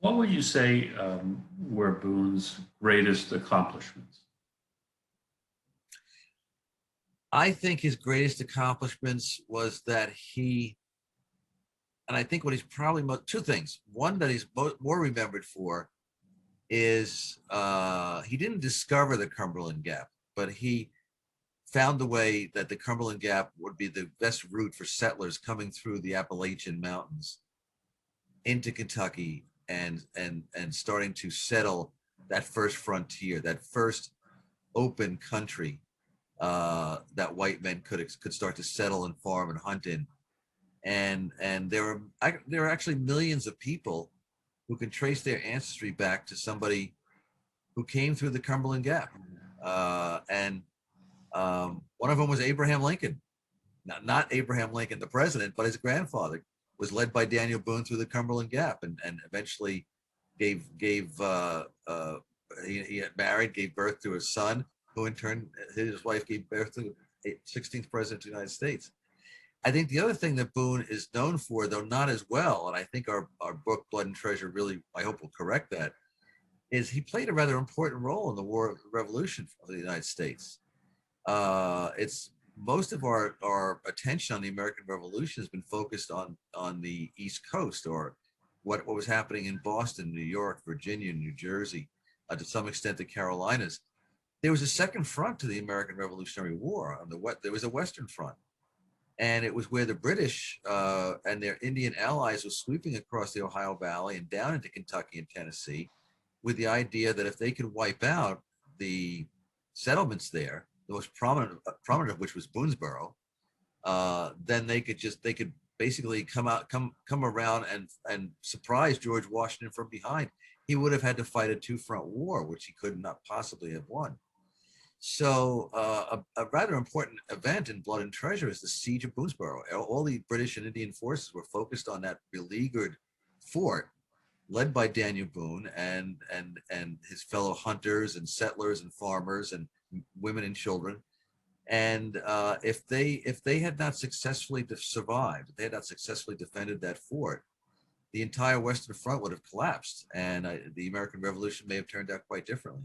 What would you say were Boone's greatest accomplishments? I think his greatest accomplishments was that and I think what he's probably two things. One that he's more remembered for is he didn't discover the Cumberland Gap, but he found a way that the Cumberland Gap would be the best route for settlers coming through the Appalachian Mountains into Kentucky and starting to settle that first frontier, that first open country that white men could start to settle and farm and hunt in. And there are actually millions of people who can trace their ancestry back to somebody who came through the Cumberland Gap. And One of them was Abraham Lincoln. Not Abraham Lincoln, the president, but his grandfather was led by Daniel Boone through the Cumberland Gap, and eventually he had married, gave birth to a son, who in turn his wife gave birth to the 16th president of the United States. I think the other thing that Boone is known for, though not as well, and I think our book Blood and Treasure really, I hope, will correct that, is he played a rather important role in the War of the Revolution for the United States. It's most of our attention on the American Revolution has been focused on the East Coast, or what was happening in Boston, New York, Virginia, New Jersey, to some extent the Carolinas. There was a second front to the American Revolutionary War. There was a Western Front, and it was where the British and their Indian allies were sweeping across the Ohio Valley and down into Kentucky and Tennessee, with the idea that if they could wipe out the settlements there, the most prominent of which was Boonesboro, then they could basically come around and surprise George Washington from behind. He would have had to fight a two-front war, which he could not possibly have won. So a rather important event in Blood and Treasure is the siege of Boonesboro. All the British and Indian forces were focused on that beleaguered fort, led by Daniel Boone and his fellow hunters and settlers and farmers and women and children. And if they had not successfully survived, if they had not successfully defended that fort, the entire Western Front would have collapsed, and the American Revolution may have turned out quite differently.